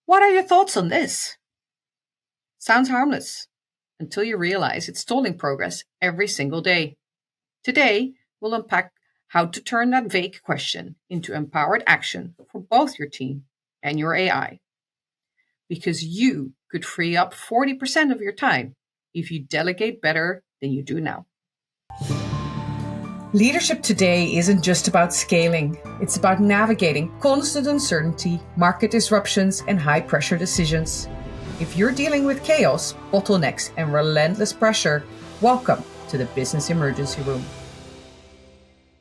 What are your thoughts on this? Sounds harmless until you realize it's stalling progress every single day. Today, we'll unpack how to turn that vague question into empowered action for both your team and your AI. Because you could free up 40% of your time if you delegate better than you do now. Leadership today isn't just about scaling. It's about navigating constant uncertainty, market disruptions, and high-pressure decisions. If you're dealing with chaos, bottlenecks, and relentless pressure, welcome to the Business Emergency Room.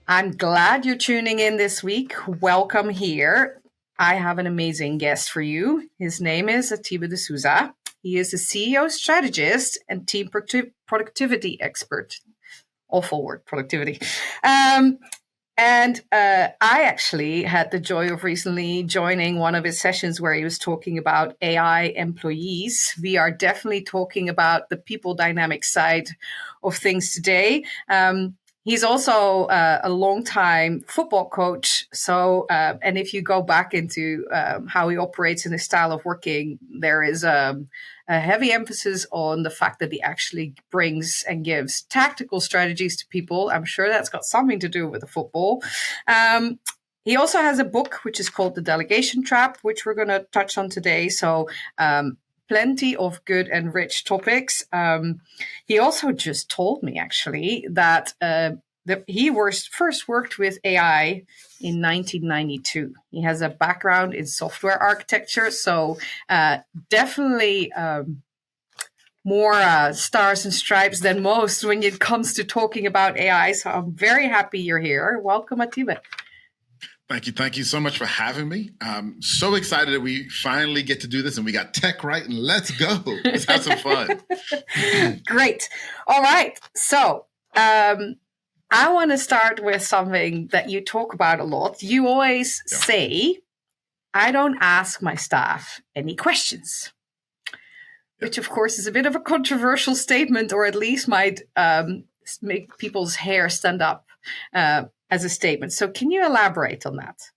I'm glad you're tuning in this week. Welcome here. I have an amazing guest for you. His name is Atiba De Souza. He is a CEO strategist and team productivity expert. Awful word, productivity. I actually had the joy of recently joining one of his sessions where he was talking about AI employees. We are definitely talking about the people dynamic side of things today. He's also a longtime football coach. So, and if you go back into how he operates in his style of working, there is a heavy emphasis on the fact that he actually brings and gives tactical strategies to people. I'm sure that's got something to do with the football. He also has a book which is called The Delegation Trap, which we're going to touch on today. So, plenty of good and rich topics. He also just told me actually that he first worked with AI in 1992. He has a background in software architecture, so definitely more stars and stripes than most when it comes to talking about AI. So I'm very happy you're here. Welcome, Atiba. Thank you. Thank you so much for having me. I'm so excited that we finally get to do this and we got tech right, and let's go. Let's have some fun. Great. All right. So I want to start with something that you talk about a lot. You always say, I don't ask my staff any questions, which of course is a bit of a controversial statement, or at least might make people's hair stand up as a statement. So can you elaborate on that?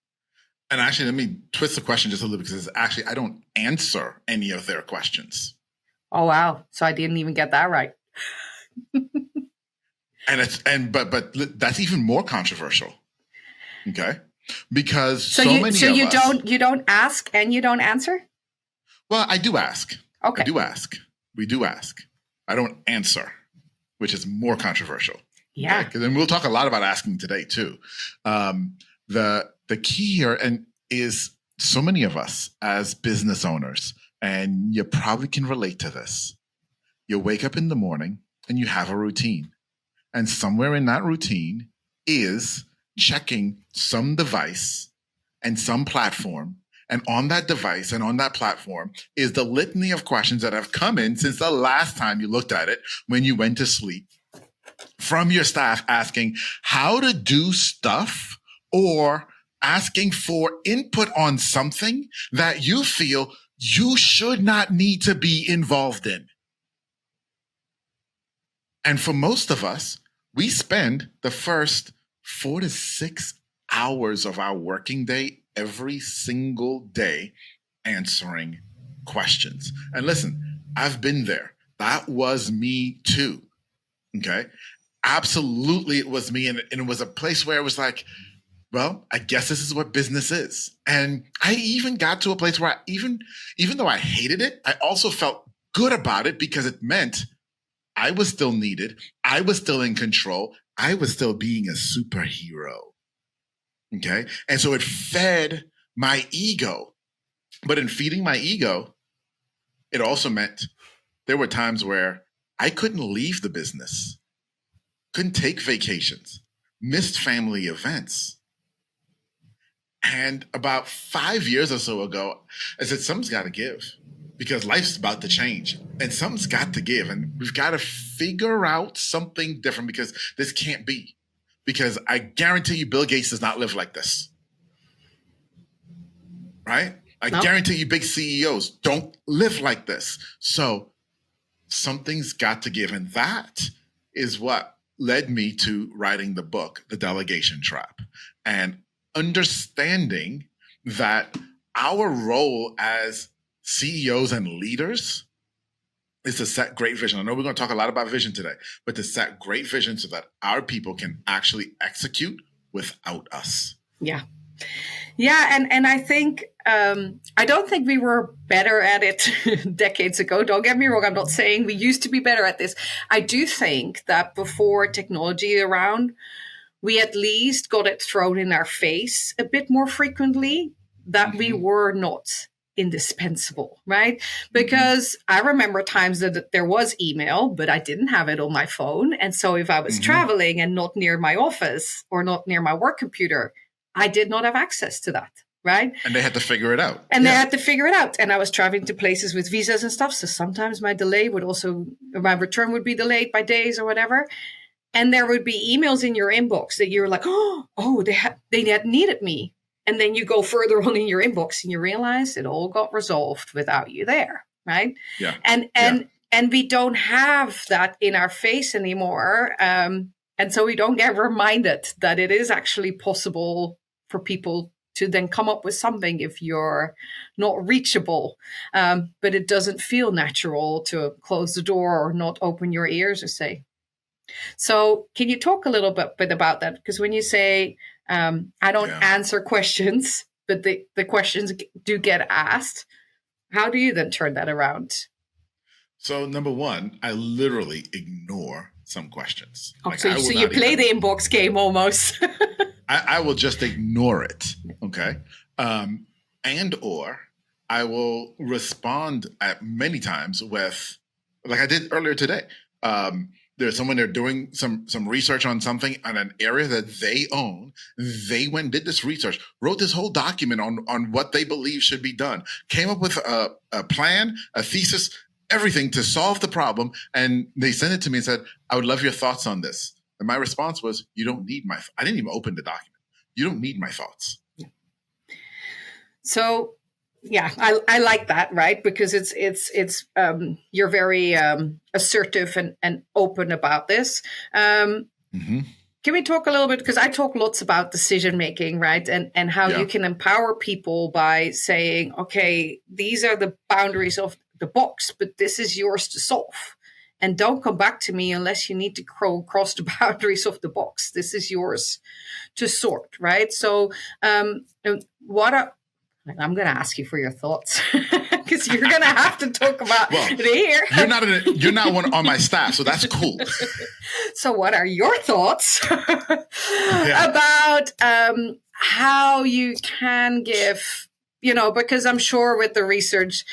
And actually, let me twist the question just a little bit, because actually I don't answer any of their questions. Oh, wow. So I didn't even get that right. But that's even more controversial. Okay? Because you don't ask and you don't answer? Well, I do ask. Okay. I do ask. We do ask. I don't answer, which is more controversial. Yeah. Okay? And we'll talk a lot about asking today too. The key here is so many of us as business owners, and you probably can relate to this. You wake up in the morning and you have a routine. And somewhere in that routine is checking some device and some platform. And on that device and on that platform is the litany of questions that have come in since the last time you looked at it when you went to sleep, from your staff asking how to do stuff or asking for input on something that you feel you should not need to be involved in. And for most of us, we spend the first 4 to 6 hours of our working day every single day answering questions. And listen, I've been there. That was me too. Okay? Absolutely, it was me. And it was a place where it was like, well, I guess this is what business is. And I even got to a place where even though I hated it, I also felt good about it, because it meant I was still needed. I was still in control. I was still being a superhero. Okay. And so it fed my ego. But in feeding my ego, it also meant there were times where I couldn't leave the business, couldn't take vacations, missed family events. And about 5 years or so ago, I said, something's got to give, because life's about to change and something's got to give. And we've got to figure out something different, because this can't be. Because I guarantee you, Bill Gates does not live like this. Right? I guarantee you, big CEOs don't live like this. So something's got to give. And that is what led me to writing the book, The Delegation Trap, and understanding that our role as CEOs and leaders is to set great vision. I know we're going to talk a lot about vision today, but to set great vision so that our people can actually execute without us. Yeah. Yeah, and I think I don't think we were better at it decades ago. Don't get me wrong. I'm not saying we used to be better at this. I do think that before technology around, we at least got it thrown in our face a bit more frequently that we were not indispensable, right? Because I remember times that there was email, but I didn't have it on my phone. And so if I was traveling and not near my office or not near my work computer, I did not have access to that, right? And they had to figure it out. And they had to figure it out. And I was traveling to places with visas and stuff. So sometimes my return would be delayed by days or whatever. And there would be emails in your inbox that you were like, they had needed me. And then you go further on in your inbox and you realize it all got resolved without you there, right? Yeah. And we don't have that in our face anymore. And so we don't get reminded that it is actually possible for people to then come up with something if you're not reachable. But it doesn't feel natural to close the door or not open your ears or say. So can you talk a little bit about that? Because when you say, I don't answer questions, but the questions do get asked, how do you then turn that around? So number one, I literally ignore some questions. Oh, like, so you play the inbox game almost. I will just ignore it, okay? And or I will respond at many times with, like I did earlier today. There's someone, they're doing some research on something on an area that they own. They went and did this research, wrote this whole document on what they believe should be done, came up with a plan, a thesis, everything to solve the problem. And they sent it to me and said, I would love your thoughts on this. And my response was, you don't need I didn't even open the document. You don't need my thoughts. So yeah, I like that, right? Because it's you're very assertive and open about this. Can we talk a little bit, because I talk lots about decision making, right? And how you can empower people by saying, okay, these are the boundaries of the box, but this is yours to solve. And don't come back to me unless you need to cross the boundaries of the box. This is yours to sort, right? So I'm going to ask you for your thoughts because you're going to have to talk about it here. You're not one on my staff, so that's cool. So what are your thoughts about how you can give, because I'm sure with the research,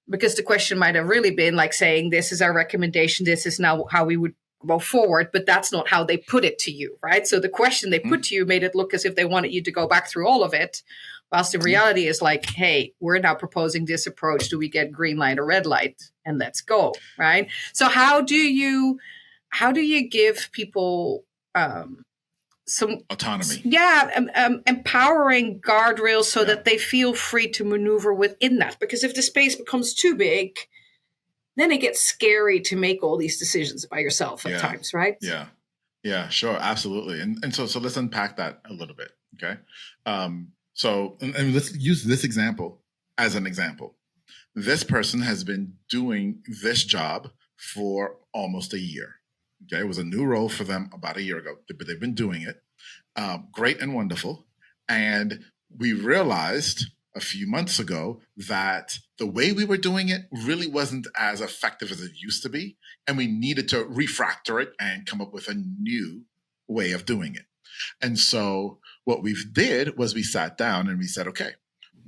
because the question might have really been like saying, this is our recommendation, this is now how we would go forward, but that's not how they put it to you, right? So the question they put to you made it look as if they wanted you to go back through all of it, whilst the reality is like, hey, we're now proposing this approach. Do we get green light or red light? And let's go, right? So how do you give people some autonomy? Empowering guardrails so that they feel free to maneuver within that. Because if the space becomes too big, then it gets scary to make all these decisions by yourself at times, right? Yeah, sure, absolutely. And so let's unpack that a little bit, okay? So let's use this example as an example. This person has been doing this job for almost a year. Okay, it was a new role for them about a year ago, but they've been doing it. Great and wonderful. And we realized a few months ago that the way we were doing it really wasn't as effective as it used to be. And we needed to refactor it and come up with a new way of doing it. And so what we did was we sat down and we said, okay,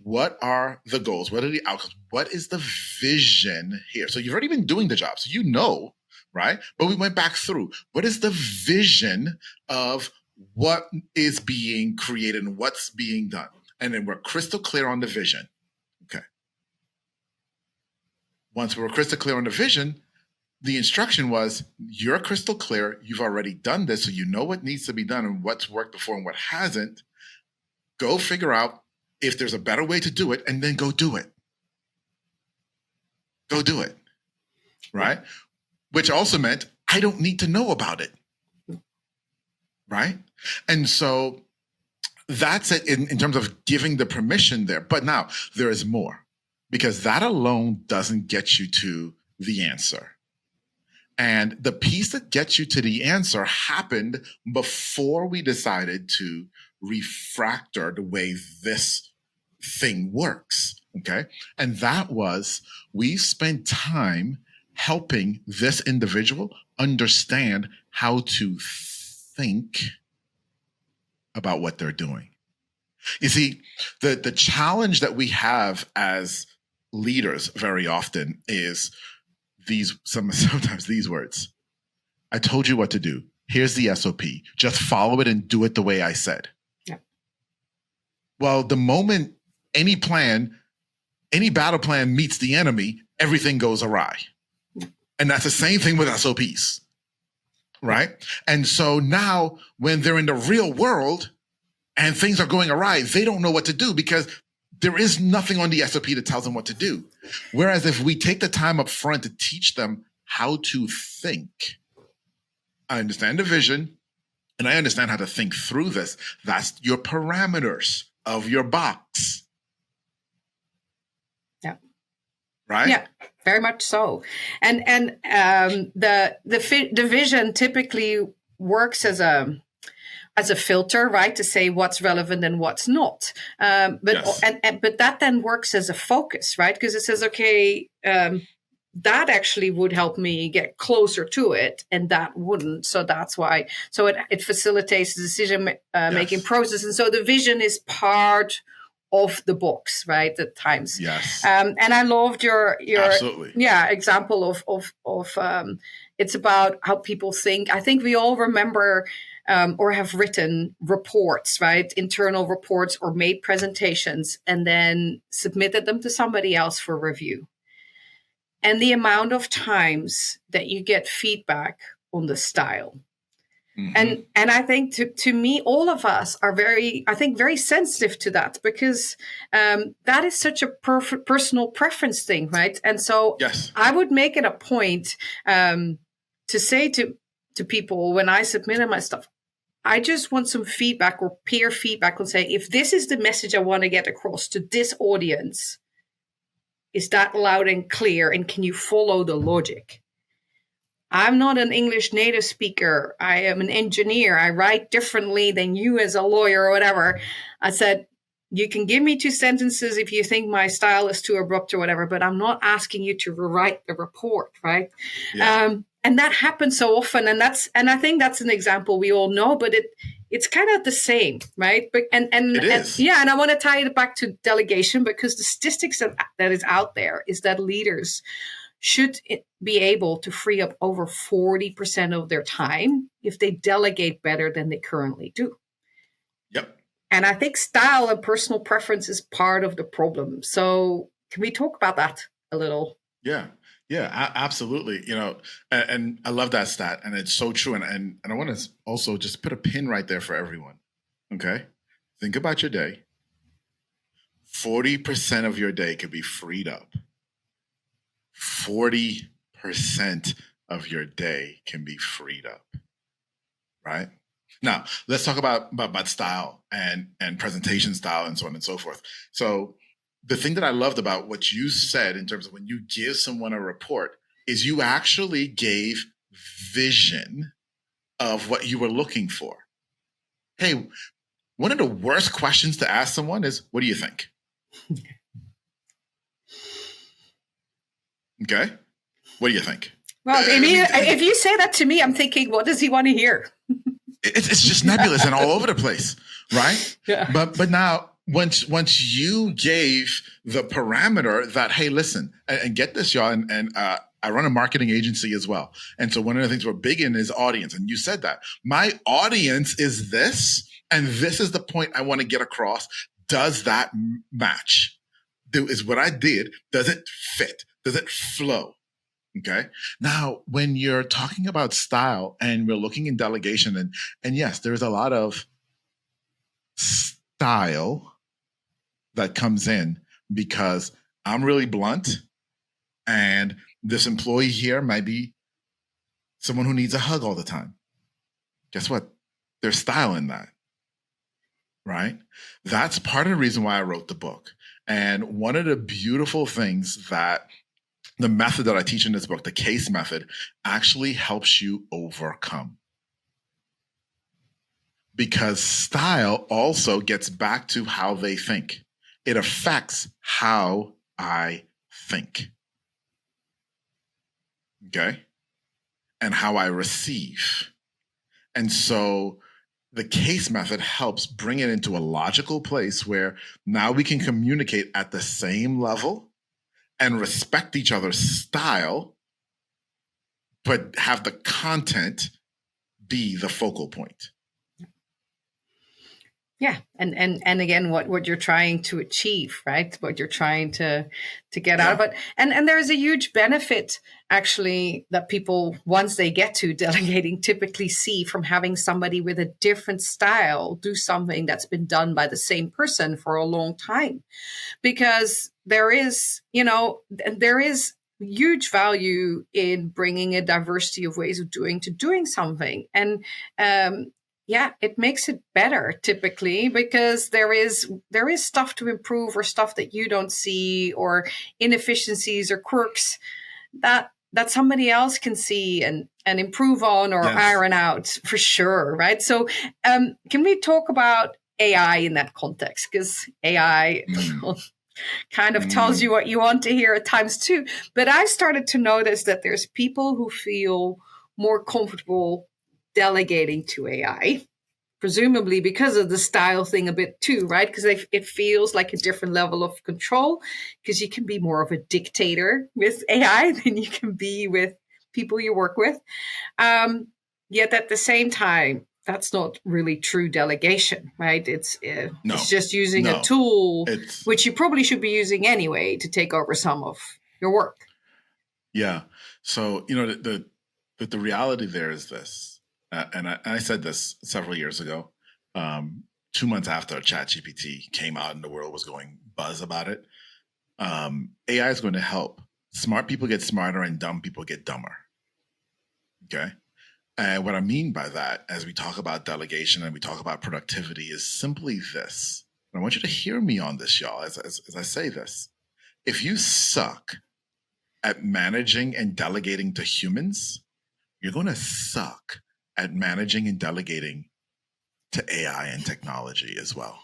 what are the goals? What are the outcomes? What is the vision here? So you've already been doing the job, so you know, right? But we went back through. What is the vision of what is being created and what's being done? And then we're crystal clear on the vision. Okay. Once we were crystal clear on the vision, the instruction was, you're crystal clear. You've already done this, so you know what needs to be done and what's worked before and what hasn't. Go figure out if there's a better way to do it, and then go do it. Go do it. Right? Which also meant I don't need to know about it. Right? And so that's it in terms of giving the permission there. But now there is more. because that alone doesn't get you to the answer. And the piece that gets you to the answer happened before we decided to refactor the way this thing works. Okay. And that was, we spent time helping this individual understand how to think about what they're doing. You see, the challenge that we have as leaders very often is sometimes these words. I told you what to do. Here's the SOP. Just follow it and do it the way I said. Yeah. Well, the moment any battle plan meets the enemy, everything goes awry. And that's the same thing with SOPs, right? And so now when they're in the real world and things are going awry, they don't know what to do because there is nothing on the SOP that tells them what to do. Whereas if we take the time up front to teach them how to think, I understand the vision and I understand how to think through this. That's your parameters of your box. Yeah. Right? Yeah, very much so. And the vision typically works as a filter, right, to say what's relevant and what's not. But that then works as a focus, right? Because it says, okay, that actually would help me get closer to it, and that wouldn't. So that's why. So it facilitates the decision making process, and so the vision is part of the box, right? At times, yes. And I loved your Absolutely. example of it's about how people think. I think we all remember. Or have written reports, right? Internal reports or made presentations and then submitted them to somebody else for review. And the amount of times that you get feedback on the style. Mm-hmm. And I think to me, all of us are very sensitive to that because that is such a personal preference thing, right? And so yes. I would make it a point to say to people when I submitted my stuff, I just want some feedback or peer feedback on saying, if this is the message I want to get across to this audience, is that loud and clear? And can you follow the logic? I'm not an English native speaker. I am an engineer. I write differently than you as a lawyer or whatever. I said, you can give me 2 sentences if you think my style is too abrupt or whatever, but I'm not asking you to rewrite the report, right? Yeah. And that happens so often, and I think that's an example we all know, but it's kind of the same, right? But and it is. And I want to tie it back to delegation because the statistics that is out there is that leaders should be able to free up over 40% of their time if they delegate better than they currently do. Yep. And I think style and personal preference is part of the problem. So can we talk about that a little? Yeah. Yeah, absolutely. And I love that stat, and it's so true. And I want to also just put a pin right there for everyone. Okay, think about your day. 40% of your day could be freed up. 40% of your day can be freed up. Right? Now, let's talk about style and presentation style and so on and so forth. So the thing that I loved about what you said in terms of when you give someone a report is you actually gave vision of what you were looking for. Hey, one of the worst questions to ask someone is, what do you think? Okay. What do you think? Well, if you say that to me, I'm thinking, what does he want to hear? It's just nebulous and all over the place, right? Yeah. But now, once you gave the parameter that, hey, listen, and get this, y'all, and I run a marketing agency as well. And so one of the things we're big in is audience. And you said that. My audience is this, and this is the point I want to get across. Does that match? Is what I did, does it fit? Does it flow? Okay. Now, when you're talking about style and we're looking in delegation, and yes, there's a lot of style that comes in because I'm really blunt and this employee here might be someone who needs a hug all the time. Guess what? There's style in that, right? That's part of the reason why I wrote the book. And one of the beautiful things that the method that I teach in this book, the case method, actually helps you overcome. Because style also gets back to how they think. It affects how I think. Okay? And how I receive. And so the case method helps bring it into a logical place where now we can communicate at the same level and respect each other's style, but have the content be the focal point. Yeah, and again, what you're trying to achieve, right? What you're trying to get out of it, and there's a huge benefit actually that people, once they get to delegating, typically see from having somebody with a different style do something that's been done by the same person for a long time, because there is huge value in bringing a diversity of ways of doing something, and yeah, it makes it better typically because there is stuff to improve or stuff that you don't see or inefficiencies or quirks that somebody else can see and improve on or iron out for sure, right? So can we talk about AI in that context? Because AI kind of tells you what you want to hear at times too. But I started to notice that there's people who feel more comfortable delegating to AI, presumably because of the style thing a bit too, right? Because it feels like a different level of control, because you can be more of a dictator with AI than you can be with people you work with. Yet at the same time, that's not really true delegation, right? It's just using a tool, which you probably should be using anyway, to take over some of your work. Yeah. So, the reality there is this. And I said this several years ago, 2 months after ChatGPT came out and the world was going buzz about it. AI is going to help smart people get smarter and dumb people get dumber. Okay. And what I mean by that, as we talk about delegation and we talk about productivity, is simply this. And I want you to hear me on this, y'all, as I say this. If you suck at managing and delegating to humans, you're going to suck at managing and delegating to AI and technology as well.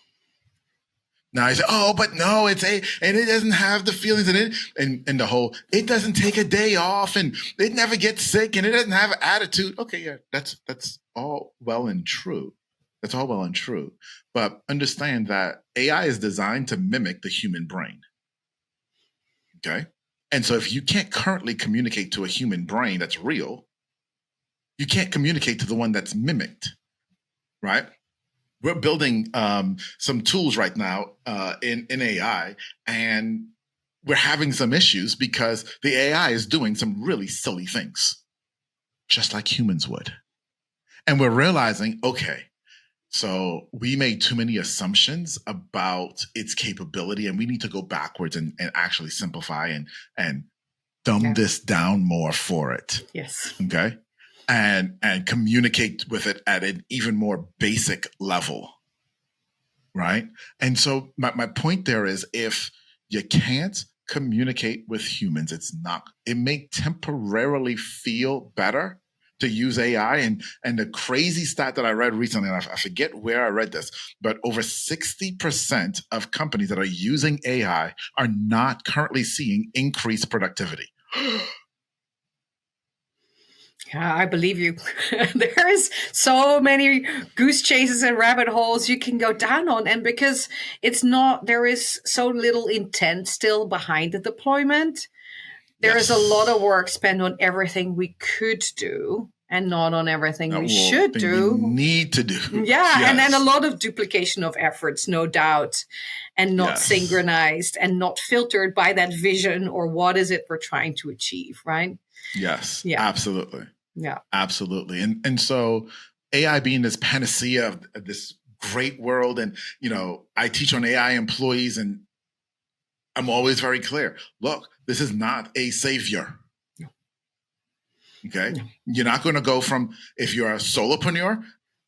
Now I say, oh, but no, it's and it doesn't have the feelings in it, and the whole, it doesn't take a day off, and it never gets sick, and it doesn't have an attitude. Okay, yeah, that's all well and true. That's all well and true. But understand that AI is designed to mimic the human brain. Okay? And so if you can't currently communicate to a human brain that's real, you can't communicate to the one that's mimicked, right? We're building some tools right now in AI, and we're having some issues because the AI is doing some really silly things, just like humans would. And we're realizing, okay, so we made too many assumptions about its capability, and we need to go backwards and actually simplify and dumb this down more for it. Yes. Okay. And communicate with it at an even more basic level, right? And so my point there is, if you can't communicate with humans, it may temporarily feel better to use AI. And the crazy stat that I read recently, and I forget where I read this, but over 60% of companies that are using AI are not currently seeing increased productivity. Yeah, I believe you. There is so many goose chases and rabbit holes you can go down on. And because there is so little intent still behind the deployment, there is a lot of work spent on everything we could do and not on everything we should do. We need to do. Yeah, yes. And then a lot of duplication of efforts, no doubt, and not synchronized and not filtered by that vision or what is it we're trying to achieve, right? Yes, absolutely. Yeah, absolutely. And so AI being this panacea of this great world, and, I teach on AI employees, and I'm always very clear. Look, this is not a savior. No. Okay. No. You're not going to go from, if you're a solopreneur,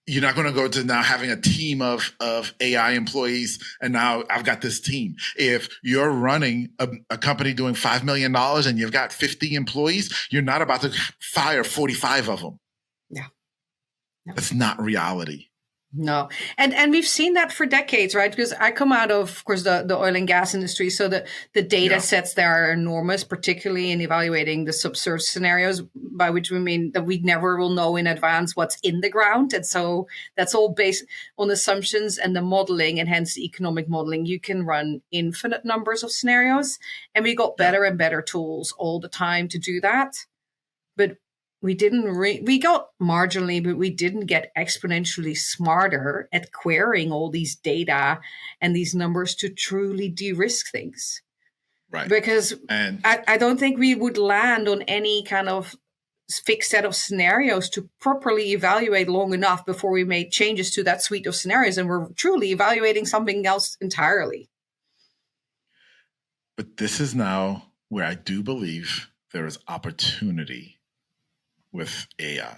You're not going to go to now having a team of AI employees, and now I've got this team. If you're running a company doing $5 million and you've got 50 employees, you're not about to fire 45 of them. Yeah. No. That's not reality. No. And we've seen that for decades, right? Because I come out of course, the oil and gas industry. So the data sets there are enormous, particularly in evaluating the subsurface scenarios, by which we mean that we never will know in advance what's in the ground. And so that's all based on assumptions and the modeling, and hence the economic modeling. You can run infinite numbers of scenarios, and we got better and better tools all the time to do that. But we got marginally, but we didn't get exponentially smarter at querying all these data and these numbers to truly de-risk things. Right. Because I don't think we would land on any kind of fixed set of scenarios to properly evaluate long enough before we made changes to that suite of scenarios, and we're truly evaluating something else entirely. But this is now where I do believe there is opportunity with AI.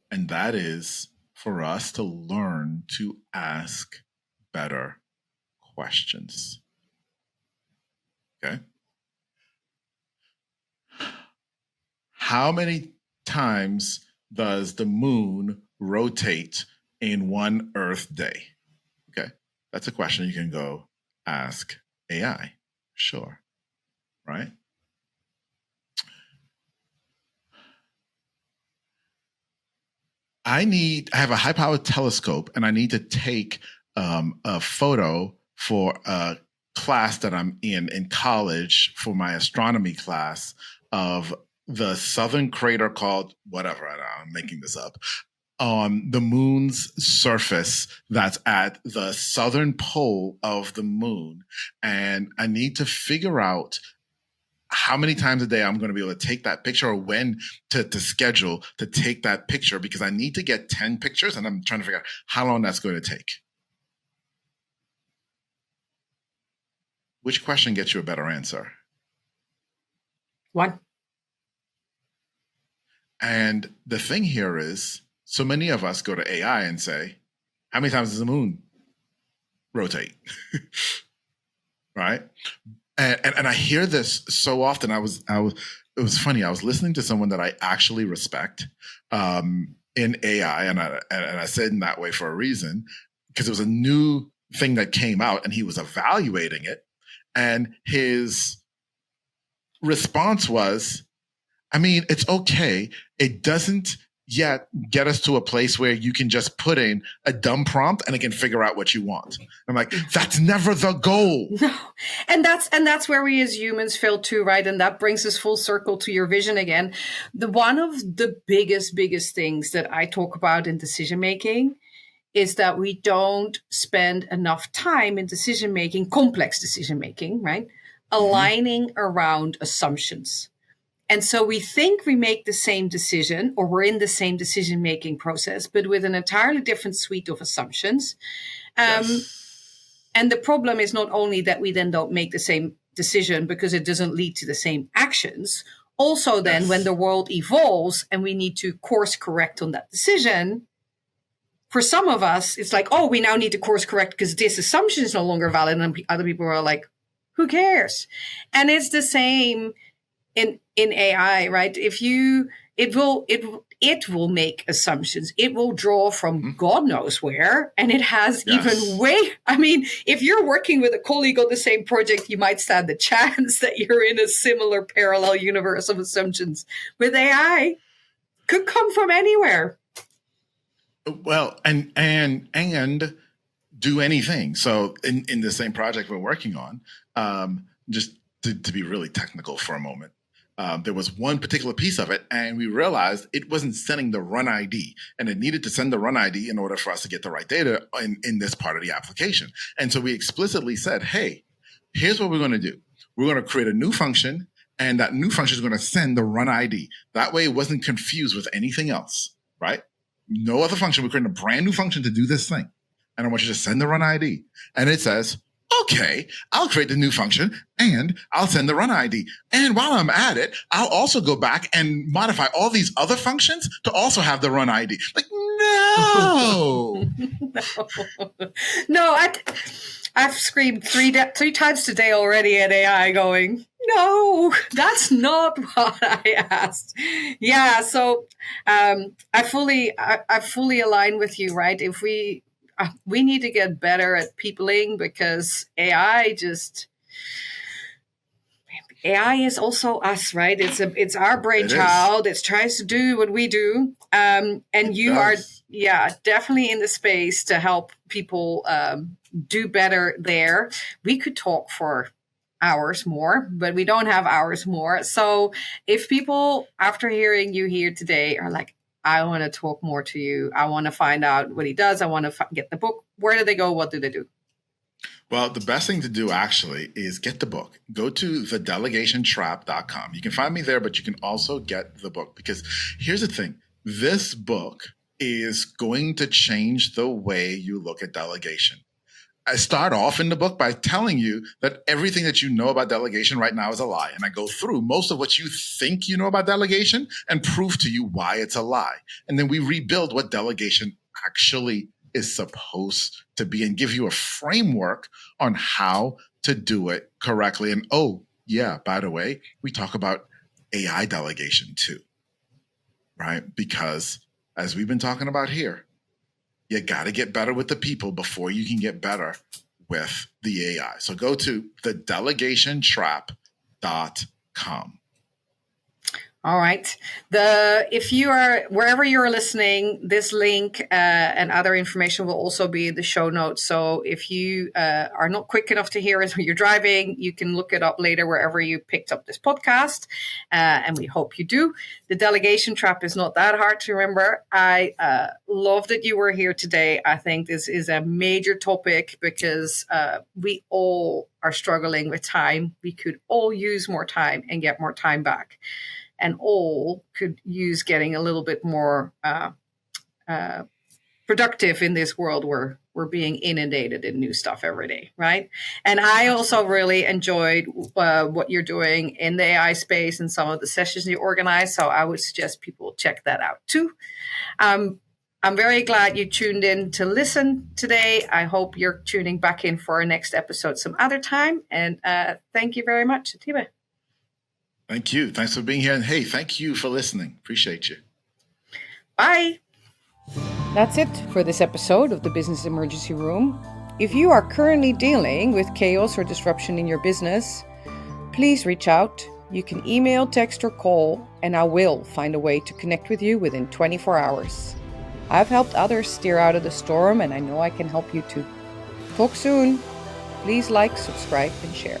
And that is for us to learn to ask better questions. Okay? How many times does the moon rotate in one Earth day? Okay, that's a question you can go ask AI. Sure, right? I have a high-powered telescope, and I need to take a photo for a class that I'm in college for my astronomy class of the southern crater called whatever, I'm making this up, on the moon's surface that's at the southern pole of the moon. And I need to figure out how many times a day I'm going to be able to take that picture, or when to schedule to take that picture, because I need to get 10 pictures, and I'm trying to figure out how long that's going to take. Which question gets you a better answer? One. And the thing here is, so many of us go to AI and say, how many times does the moon rotate? Right? And I hear this so often. It was funny. I was listening to someone that I actually respect in AI, and I said in that way for a reason, because it was a new thing that came out, and he was evaluating it, and his response was, I mean, it's okay. It doesn't yet get us to a place where you can just put in a dumb prompt and it can figure out what you want. I'm like, that's never the goal. No. And that's where we as humans fail too, right? And that brings us full circle to your vision again. One of the biggest things that I talk about in decision making is that we don't spend enough time in decision making, complex decision making, right? Aligning around assumptions. And so we think we make the same decision, or we're in the same decision-making process, but with an entirely different suite of assumptions. And the problem is not only that we then don't make the same decision because it doesn't lead to the same actions. Also then when the world evolves and we need to course correct on that decision, for some of us, it's like, oh, we now need to course correct because this assumption is no longer valid. And other people are like, who cares? And it's the same in AI, right? It will make assumptions. It will draw from God knows where, and it has even way. I mean, if you're working with a colleague on the same project, you might stand the chance that you're in a similar parallel universe of assumptions. With AI, could come from anywhere. Well, and do anything. So in the same project we're working on, just to be really technical for a moment. There was one particular piece of it, and we realized it wasn't sending the run ID, and it needed to send the run ID in order for us to get the right data in this part of the application. And so we explicitly said, hey, here's what we're going to do. We're going to create a new function, and that new function is going to send the run ID. That way it wasn't confused with anything else, right? No other function. We're creating a brand new function to do this thing. And I want you to send the run ID. And it says, Okay, I'll create the new function and I'll send the run ID. And while I'm at it, I'll also go back and modify all these other functions to also have the run ID. Like, no. No, I've screamed three times today already at AI going, no, that's not what I asked. Yeah, so I fully align with you, right? If we need to get better at peopling, because AI is also us, right? It's our brainchild. It tries to do what we do, and you are definitely in the space to help people do better there. We could talk for hours more, but we don't have hours more. So if people, after hearing you here today, are like, I want to talk more to you, I want to find out what he does, I want to get the book, where do they go? What do they do? Well, the best thing to do actually is get the book. Go to thedelegationtrap.com. You can find me there, but you can also get the book, because here's the thing. This book is going to change the way you look at delegation. I start off in the book by telling you that everything that you know about delegation right now is a lie. And I go through most of what you think you know about delegation and prove to you why it's a lie. And then we rebuild what delegation actually is supposed to be and give you a framework on how to do it correctly. And oh, yeah, by the way, we talk about AI delegation too, right? Because as we've been talking about here, you got to get better with the people before you can get better with the AI. So go to thedelegationtrap.com. All right. If you are wherever you're listening, this link and other information will also be in the show notes. So if you are not quick enough to hear it when you're driving, you can look it up later wherever you picked up this podcast. And we hope you do. The delegation trap is not that hard to remember. I love that you were here today. I think this is a major topic because we all are struggling with time. We could all use more time and get more time back. And all could use getting a little bit more productive in this world where we're being inundated in new stuff every day, right? And I also really enjoyed what you're doing in the AI space and some of the sessions you organize. So I would suggest people check that out too. I'm very glad you tuned in to listen today. I hope you're tuning back in for our next episode some other time. And thank you very much, Atiba. Thank you. Thanks for being here. And hey, thank you for listening. Appreciate you. Bye. That's it for this episode of the Business Emergency Room. If you are currently dealing with chaos or disruption in your business, please reach out. You can email, text, or call, and I will find a way to connect with you within 24 hours. I've helped others steer out of the storm, and I know I can help you too. Talk soon. Please like, subscribe, and share.